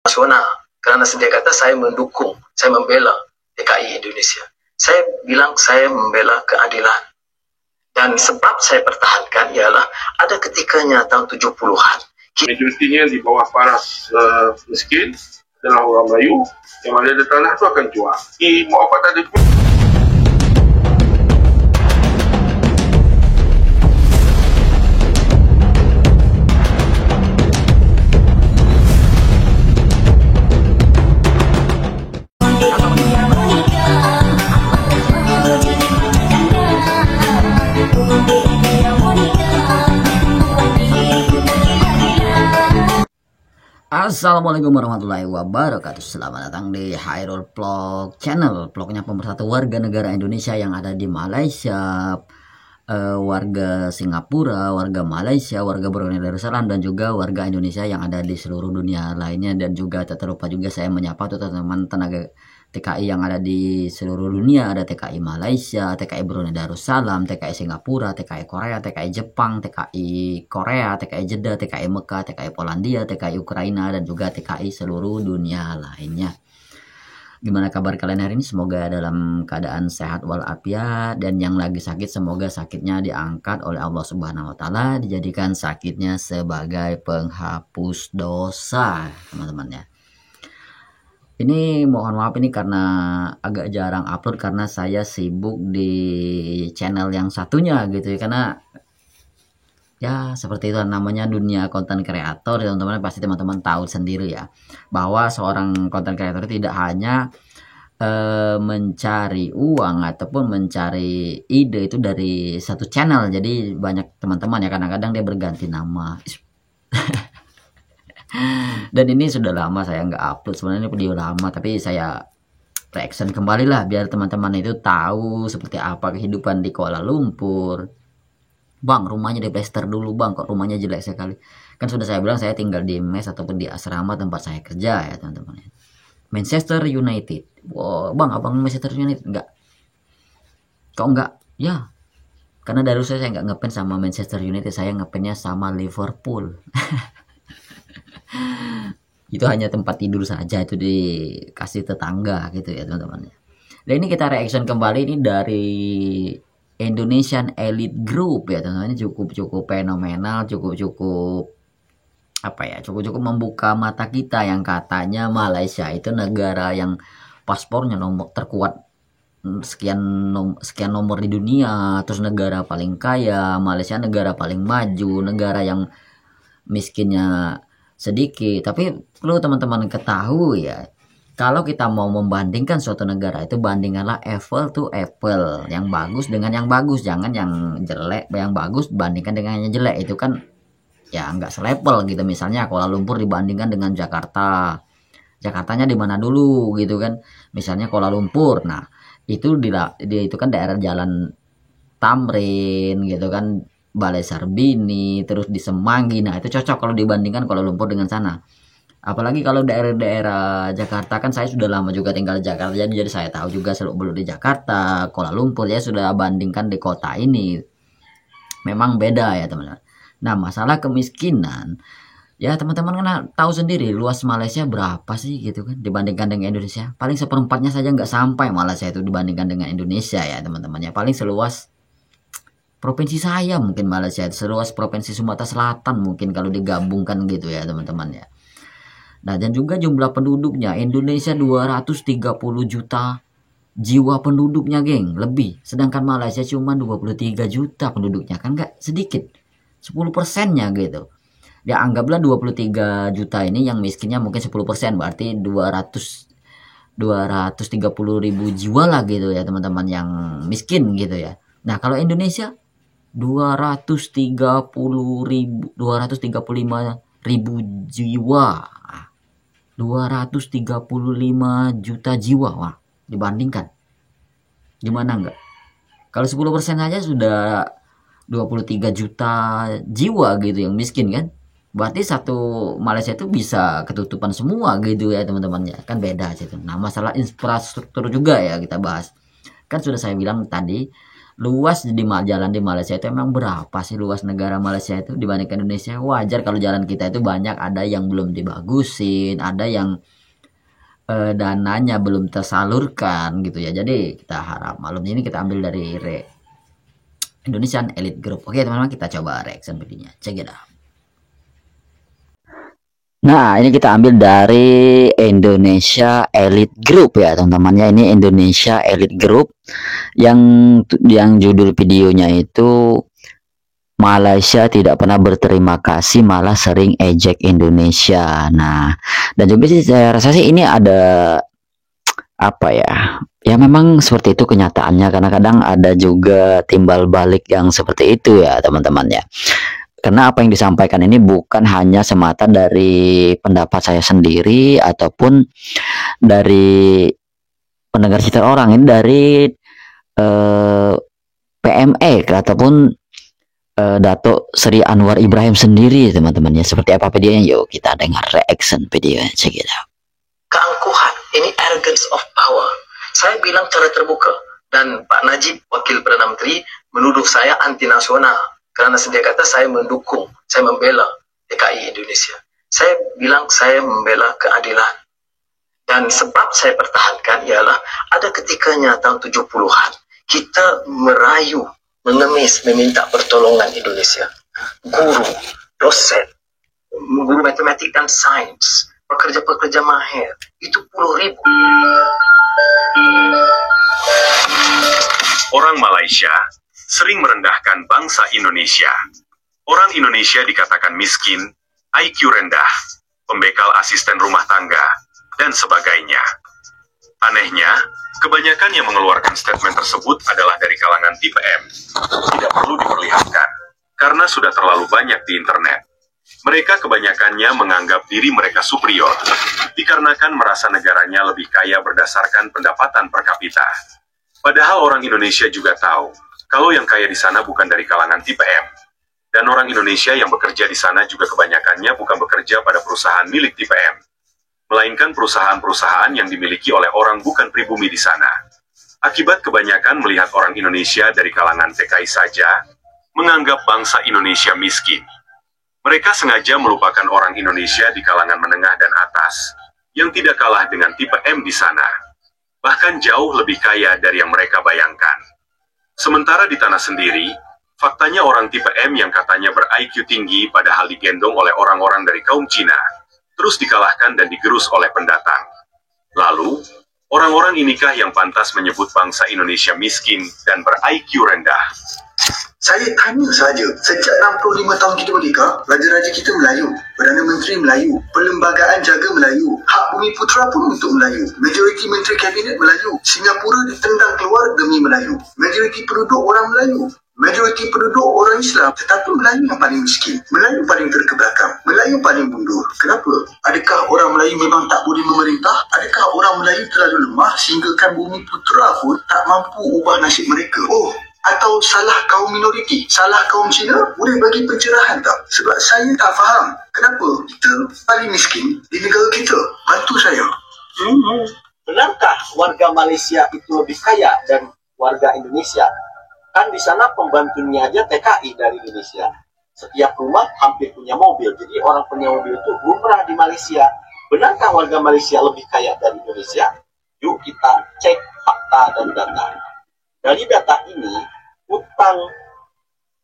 nasional. Karena sendiri kata saya mendukung, saya membela TKI Indonesia. Saya bilang saya membela keadilan. Dan sebab saya pertahankan ialah ada ketikanya tahun 70-an. Majoritinya di bawah paras miskin adalah orang Melayu yang ada di tanah itu akan jual. Mau apa tadi? Assalamualaikum warahmatullahi wabarakatuh. Selamat datang di Hairul Vlog Channel, vlognya pemersatu warga negara Indonesia yang ada di Malaysia, warga Singapura, warga Malaysia, warga Brunei Darussalam, dan juga warga Indonesia yang ada di seluruh dunia lainnya. Dan juga tak terlupa juga saya menyapa teman-teman tenaga TKI yang ada di seluruh dunia. Ada TKI Malaysia, TKI Brunei Darussalam, TKI Singapura, TKI Korea, TKI Jepang, TKI Korea, TKI Jeddah, TKI Mekah, TKI Polandia, TKI Ukraina, dan juga TKI seluruh dunia lainnya. Gimana kabar kalian hari ini? Semoga dalam keadaan sehat walafiat, dan yang lagi sakit semoga sakitnya diangkat oleh Allah Subhanahu wa taala, dijadikan sakitnya sebagai penghapus dosa, teman-teman ya. Ini mohon maaf ini karena agak jarang upload karena saya sibuk di channel yang satunya gitu ya, karena ya seperti itu namanya dunia konten kreator, teman-teman. Pasti teman-teman tahu sendiri ya bahwa seorang konten kreator tidak hanya mencari uang ataupun mencari ide itu dari satu channel. Jadi banyak teman-teman ya kadang-kadang dia berganti nama. Dan ini sudah lama saya nggak upload, sebenarnya ini video lama, tapi saya reaction kembali lah biar teman-teman itu tahu seperti apa kehidupan di Kuala Lumpur. Bang, rumahnya di plester dulu bang, kok rumahnya jelek sekali. Kan sudah saya bilang saya tinggal di mes ataupun di asrama tempat saya kerja ya teman-teman. Manchester United. Wow, bang, abang Manchester United? Enggak. Kok enggak? Ya, karena dari saya nggak ngefans sama Manchester United, saya ngefansnya sama Liverpool. Itu hanya tempat tidur saja, itu dikasih tetangga gitu ya teman-teman. Dan ini kita reaction kembali ini dari Indonesian Elite Group ya teman-teman. Ini cukup fenomenal, cukup apa ya, cukup membuka mata kita yang katanya Malaysia itu negara yang paspornya nomor terkuat sekian nomor di dunia, terus negara paling kaya. Malaysia negara paling maju, negara yang miskinnya sedikit. Tapi perlu teman-teman ketahui ya, kalau kita mau membandingkan suatu negara itu bandingkanlah apple to apple, yang bagus dengan yang bagus, jangan yang jelek yang bagus bandingkan dengan yang jelek. Itu kan ya nggak selevel gitu. Misalnya Kuala Lumpur dibandingkan dengan Jakarta, Jakartanya di mana dulu gitu kan. Misalnya Kuala Lumpur, nah itu itu kan daerah Jalan Tamrin gitu kan, Balai Sarbini, terus di Semanggi. Nah itu cocok kalau dibandingkan Kuala Lumpur dengan sana. Apalagi kalau daerah-daerah Jakarta, kan saya sudah lama juga tinggal di Jakarta, jadi saya tahu juga seluk-beluk di Jakarta, Kuala Lumpur ya, sudah bandingkan di kota ini memang beda ya teman-teman. Nah masalah kemiskinan ya teman-teman kan tahu sendiri luas Malaysia berapa sih gitu kan dibandingkan dengan Indonesia. Paling seperempatnya saja nggak sampai Malaysia itu dibandingkan dengan Indonesia ya teman-teman ya. Paling seluas provinsi saya mungkin Malaysia itu, seluas provinsi Sumatera Selatan mungkin kalau digabungkan gitu ya teman-teman ya. Nah dan juga jumlah penduduknya Indonesia 230 juta jiwa penduduknya geng, lebih. Sedangkan Malaysia cuma 23 juta penduduknya, kan nggak sedikit, 10%-nya gitu. Ya anggaplah 23 juta ini yang miskinnya mungkin 10%, berarti 230 ribu jiwa lah gitu ya teman-teman yang miskin gitu ya. Nah kalau Indonesia 235 ribu jiwa, 235 juta jiwa. Wah, dibandingkan gimana enggak? Kalau 10% aja sudah 23 juta jiwa gitu yang miskin kan. Berarti satu Malaysia itu bisa ketutupan semua gitu ya teman-teman ya. Kan beda aja tuh. Nah masalah infrastruktur juga ya kita bahas. Kan sudah saya bilang tadi, luas jalan di Malaysia itu emang berapa sih luas negara Malaysia itu dibandingkan Indonesia? Wajar kalau jalan kita itu banyak, ada yang belum dibagusin, ada yang dananya belum tersalurkan gitu ya. Jadi kita harap malam ini kita ambil dari Indonesian Elite Group. Oke teman-teman, kita coba reaction videonya, check it out. Nah, ini kita ambil dari Indonesia Elite Group ya, teman-teman ya. Ini Indonesia Elite Group yang judul videonya itu Malaysia tidak pernah berterima kasih, malah sering ejek Indonesia. Nah, dan juga sih saya rasa sih ini ada apa ya? Ya memang seperti itu kenyataannya, karena kadang ada juga timbal balik yang seperti itu ya, teman-teman ya. Karena apa yang disampaikan ini bukan hanya semata dari pendapat saya sendiri ataupun dari pendengar cerita orang, ini dari PME ataupun Dato Sri Anwar Ibrahim sendiri, teman-teman ya. Seperti apa videonya? Yuk kita dengar reaction videonya, check it out. Keangkuhan, ini arrogance of power. Saya bilang secara terbuka, dan Pak Najib, Wakil Perdana Menteri, menuduh saya anti nasional. Karena dia kata saya mendukung, saya membela TKI Indonesia. Saya bilang saya membela keadilan. Dan sebab saya pertahankan ialah ada ketikanya tahun 70-an, kita merayu, mengemis, meminta pertolongan Indonesia. Guru, dosen, guru matematik dan sains, pekerja-pekerja mahir, itu puluh ribu. Orang Malaysia sering merendahkan bangsa Indonesia. Orang Indonesia dikatakan miskin, IQ rendah, pembekal asisten rumah tangga, dan sebagainya. Anehnya, kebanyakan yang mengeluarkan statement tersebut adalah dari kalangan tipe M. Tidak perlu diperlihatkan, karena sudah terlalu banyak di internet. Mereka kebanyakannya menganggap diri mereka superior, dikarenakan merasa negaranya lebih kaya berdasarkan pendapatan per kapita. Padahal orang Indonesia juga tahu, kalau yang kaya di sana bukan dari kalangan tipe M. Dan orang Indonesia yang bekerja di sana juga kebanyakannya bukan bekerja pada perusahaan milik tipe M, melainkan perusahaan-perusahaan yang dimiliki oleh orang bukan pribumi di sana. Akibat kebanyakan melihat orang Indonesia dari kalangan TKI saja, menganggap bangsa Indonesia miskin. Mereka sengaja melupakan orang Indonesia di kalangan menengah dan atas, yang tidak kalah dengan tipe M di sana. Bahkan jauh lebih kaya dari yang mereka bayangkan. Sementara di tanah sendiri, faktanya orang tipe M yang katanya ber-IQ tinggi padahal digendong oleh orang-orang dari kaum Cina, terus dikalahkan dan digerus oleh pendatang. Lalu, orang-orang inikah yang pantas menyebut bangsa Indonesia miskin dan ber-IQ rendah? Saya tanya saja, sejak 65 tahun kita merdeka, Raja-Raja kita Melayu, Perdana Menteri Melayu, Perlembagaan Jaga Melayu, Hak Bumi Putera pun untuk Melayu, majoriti Menteri Kabinet Melayu, Singapura ditendang keluar demi Melayu, majoriti penduduk orang Melayu, majoriti penduduk orang Islam, tetapi Melayu yang paling miskin, Melayu paling terkebelakang, Melayu paling mundur. Kenapa? Adakah orang Melayu memang tak boleh memerintah? Adakah orang Melayu terlalu lemah sehinggakan Bumi Putera pun tak mampu ubah nasib mereka? Oh, atau salah kaum minoriti, salah kaum Cina, boleh bagi pencerahan tak? Sebab saya tak faham kenapa kita paling miskin di negara kita. Bantu saya. Benarkah warga Malaysia itu lebih kaya dan warga Indonesia? Kan di sana pembantunya aja TKI dari Indonesia. Setiap rumah hampir punya mobil, jadi orang punya mobil itu lumrah di Malaysia. Benarkah warga Malaysia lebih kaya dari Indonesia? Yuk kita cek fakta dan data. Dari data ini, utang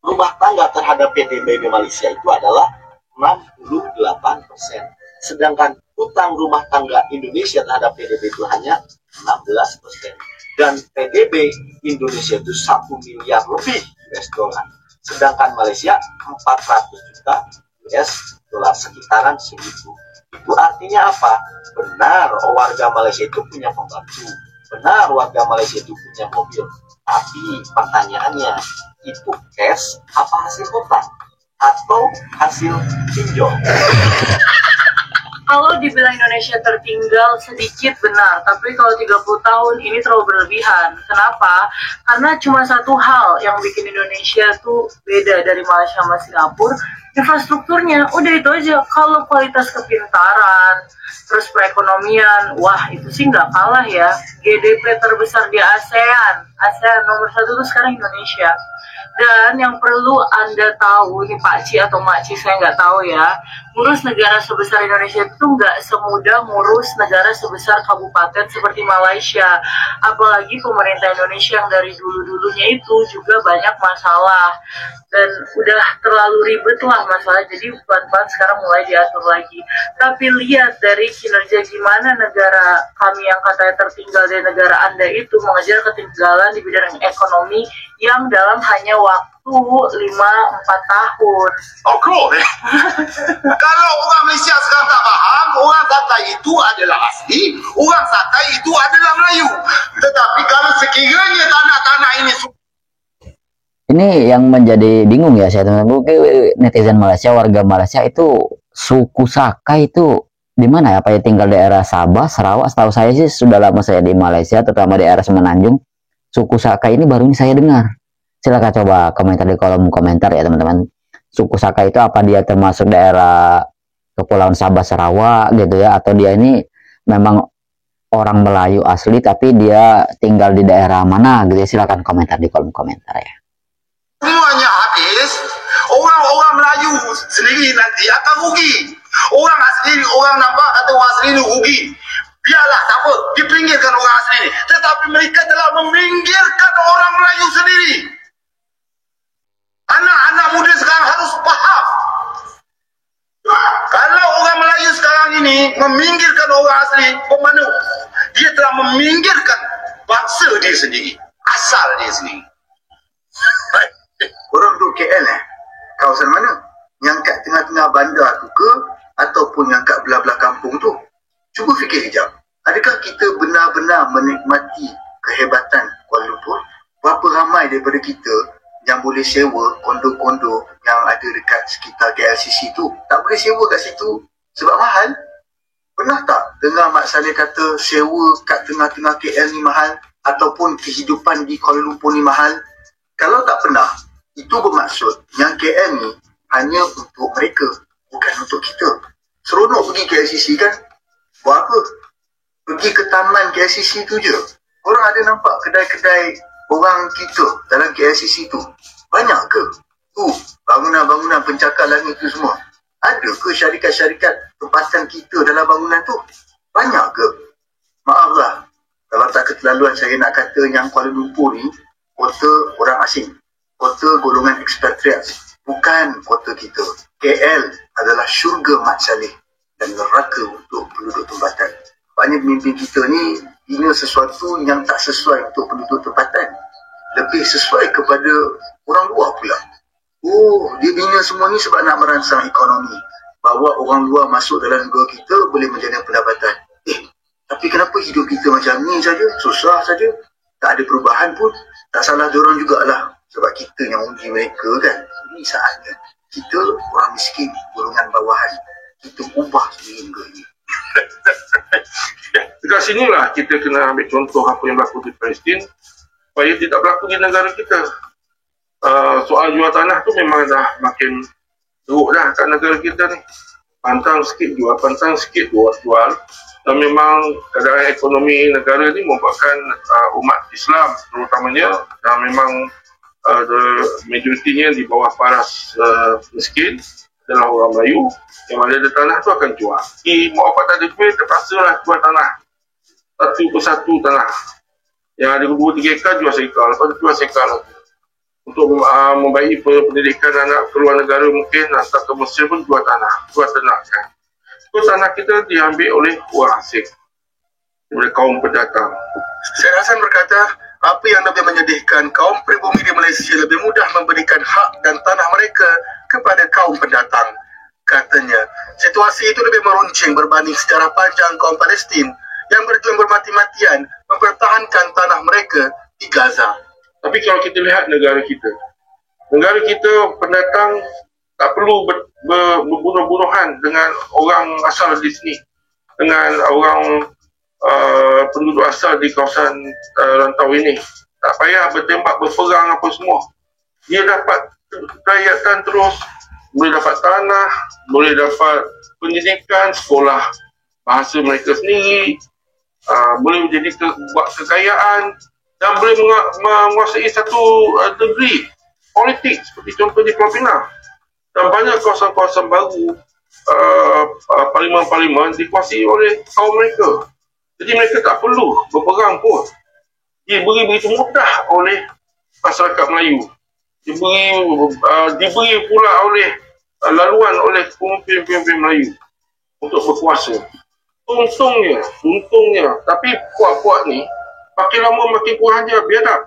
rumah tangga terhadap PDB di Malaysia itu adalah 68%. Sedangkan utang rumah tangga Indonesia terhadap PDB itu hanya 16%. Dan PDB Indonesia itu 1 miliar lebih US dollar. Sedangkan Malaysia 400 juta US dollar, sekitaran segitu. Itu artinya apa? Benar warga Malaysia itu punya pembantu. Benar warga Malaysia itu punya mobil. Tapi pertanyaannya, itu cash apa hasil hutang? Atau hasil pinjol? Kalau dibilang Indonesia tertinggal sedikit benar, tapi kalau 30 tahun ini terlalu berlebihan. Kenapa? Karena cuma satu hal yang bikin Indonesia tuh beda dari Malaysia sama Singapura, infrastrukturnya. Udah itu aja. Kalau kualitas kepintaran, terus perekonomian, wah itu sih nggak kalah ya. GDP terbesar di ASEAN. ASEAN. Nomor 1 tuh sekarang Indonesia. Dan yang perlu Anda tahu, ini Pak Ci atau Mak Ci, saya nggak tahu ya, ngurus negara sebesar Indonesia itu nggak semudah ngurus negara sebesar kabupaten seperti Malaysia. Apalagi pemerintah Indonesia yang dari dulu-dulunya itu juga banyak masalah. Dan udah terlalu ribet lah masalah, jadi pelan-pelan sekarang mulai diatur lagi. Tapi lihat dari kinerja gimana negara kami yang katanya tertinggal dari negara Anda itu mengejar ketinggalan di bidang ekonomi yang dalam hanya waktu 5-4 tahun. Oh, cool. Kalau orang Malaysia sekarang tak faham, orang Sakai itu adalah asli, orang Sakai itu adalah Melayu. Tetapi kalau sekiranya tanah-tanah ini yang menjadi bingung ya saya teman-teman, netizen Malaysia, warga Malaysia itu suku Sakai itu di mana ya? Apa ya, tinggal daerah Sabah, Sarawak? Setahu saya sih sudah lama saya di Malaysia, terutama di daerah Semenanjung. Suku Sakai ini baru ini saya dengar. Silahkan coba komentar di kolom komentar ya teman-teman. Suku Sakai itu apa dia termasuk daerah Kepulauan Sabah, Sarawak gitu ya, atau dia ini memang orang Melayu asli tapi dia tinggal di daerah mana gitu ya? Silahkan komentar di kolom komentar ya. semuanya habis, orang-orang Melayu sendiri nanti akan rugi. Orang asli, orang nampak kata orang asli ni rugi. Biarlah, tak apa, dipinggirkan orang asli ni. Tetapi mereka telah meminggirkan orang Melayu sendiri. Anak-anak muda sekarang harus faham. Kalau orang Melayu sekarang ini meminggirkan orang asli, bermakna dia telah meminggirkan bangsa dia sendiri, asal dia sendiri. Orang duduk KL kawasan mana? Yang kat tengah-tengah bandar tu ke, ataupun yang kat belah-belah kampung tu? Cuba fikir sekejap. Adakah kita benar-benar menikmati kehebatan Kuala Lumpur? Berapa ramai daripada kita yang boleh sewa kondo-kondo yang ada dekat sekitar KLCC tu? Tak boleh sewa kat situ sebab mahal. Pernah tak dengar Mak Saleh kata sewa kat tengah-tengah KL ni mahal, ataupun kehidupan di Kuala Lumpur ni mahal? Kalau tak pernah, itu bermaksud yang KL ni hanya untuk mereka, bukan untuk kita. Seronok pergi KLCC kan? Buat apa? Pergi ke taman KLCC tu je. Korang ada nampak kedai-kedai orang kita dalam KLCC tu? Banyak ke? Bangunan-bangunan pencakar langit tu semua. Ada ke syarikat-syarikat tempatan kita dalam bangunan tu? Banyak ke? Maaflah, kalau tak keterlaluan saya nak kata yang Kuala Lumpur ni kota orang asing, kota golongan ekspatriat, bukan kota kita. KL adalah syurga Mat Saleh dan neraka untuk penduduk tempatan. Banyak pemimpin kita ni bina sesuatu yang tak sesuai untuk penduduk tempatan, lebih sesuai kepada orang luar pula. Dia bina semua ni sebab nak merangsang ekonomi, bawa orang luar masuk dalam negara kita boleh menjana pendapatan. Tapi kenapa hidup kita macam ni saja, susah saja, tak ada perubahan pun? Tak salah diorang jugalah, sebab kita yang uji mereka kan. Ini saatnya kita orang miskin, golongan bawahan, kita ubah sendiri negara ini. Dekat sinilah kita kena ambil contoh apa yang berlaku di Palestin supaya tidak berlaku di negara kita. Soal jual tanah tu memang dah makin teruk dah kat negara kita ni. Pantang sikit jual, pantang sikit jual. Dan memang keadaan ekonomi negara ni merupakan umat Islam terutamanya, dan memang majoritinya di bawah paras miskin adalah orang Melayu. Yang mana ada tanah tu akan jual. Mak bapak tak ada duit, terpaksa lah jual tanah. Satu persatu tanah. Yang ada 2-3 ekar jual sekar, lepas tu jual sekar lagi. Untuk membaiki pendidikan anak keluar negara, mungkin hantar ke Mesir pun jual tanah, jual ternakan. So, tanah kita diambil oleh orang asing, oleh kaum pendatang. Syed Hasan berkata, apa yang lebih menyedihkan, kaum pribumi di Malaysia lebih mudah memberikan hak dan tanah mereka kepada kaum pendatang. Katanya, situasi itu lebih meruncing berbanding sejarah panjang kaum Palestin yang berjuang bermati-matian mempertahankan tanah mereka di Gaza. Tapi kalau kita lihat negara kita pendatang tak perlu berbunuh-bunuhan dengan orang asal di sini, dengan orang penduduk asal di kawasan rantau ini. Tak payah bertembak, berperang apa semua. Dia dapat kerakyatan terus, boleh dapat tanah, boleh dapat pendidikan, sekolah bahasa mereka sendiri, boleh menjadi buat kekayaan. dan boleh menguasai satu degree politik seperti contoh di Pulau Pinang. Dan banyak kawasan-kawasan baru parlimen-parlimen dikuasai oleh kaum mereka. Jadi mereka tak perlu berperang pun. Diberi begitu mudah oleh masyarakat Melayu. Diberi pula oleh laluan oleh pemimpin-pemimpin Melayu untuk berkuasa. Untungnya. Tapi puak-puak ni makin lama makin kurang ajar, biadab.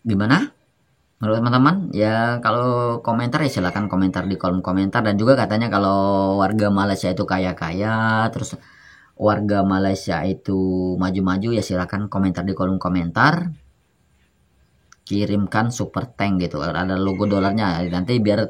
Gimana menurut teman-teman? Ya kalau komentar ya silakan komentar di kolom komentar. Dan juga katanya kalau warga Malaysia itu kaya-kaya, terus warga Malaysia itu maju-maju, ya silakan komentar di kolom komentar. Kirimkan super tank gitu, ada logo dolarnya, nanti biar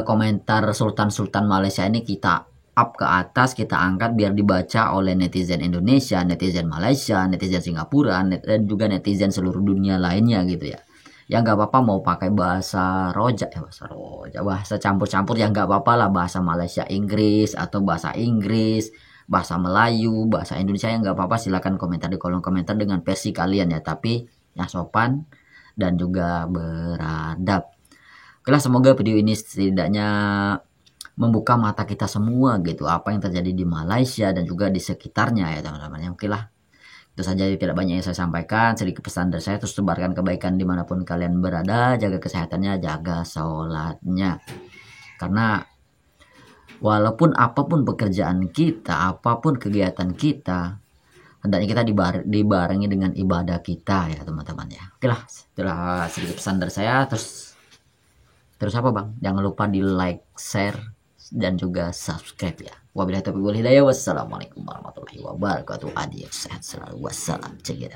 komentar Sultan Malaysia ini kita up ke atas, kita angkat biar dibaca oleh netizen Indonesia, netizen Malaysia, netizen Singapura, dan juga netizen seluruh dunia lainnya gitu ya. Ya nggak apa-apa mau pakai bahasa rojak ya, bahasa campur-campur ya nggak apa-apa lah, bahasa Malaysia Inggris atau bahasa Inggris, bahasa Melayu, bahasa Indonesia, ya nggak apa-apa, silakan komentar di kolom komentar dengan versi kalian ya, tapi yang sopan dan juga beradab. Oke lah, semoga video ini setidaknya membuka mata kita semua gitu, apa yang terjadi di Malaysia dan juga di sekitarnya ya teman-teman. Oke lah, itu saja, tidak banyak yang saya sampaikan, sedikit pesan dari saya. Terus sebarkan kebaikan dimanapun kalian berada, jaga kesehatannya, jaga sholatnya, karena walaupun apapun pekerjaan kita, apapun kegiatan kita, hendaknya kita dibarengi dengan ibadah kita ya teman-teman ya. Oke lah, itulah sedikit pesan dari saya. Terus apa bang? Jangan lupa di like, share, dan juga subscribe ya. Wabillahi taufiq wal hidayah. Wassalamualaikum warahmatullahi wabarakatuh. Adios, sehat selalu. Wassalam. Cek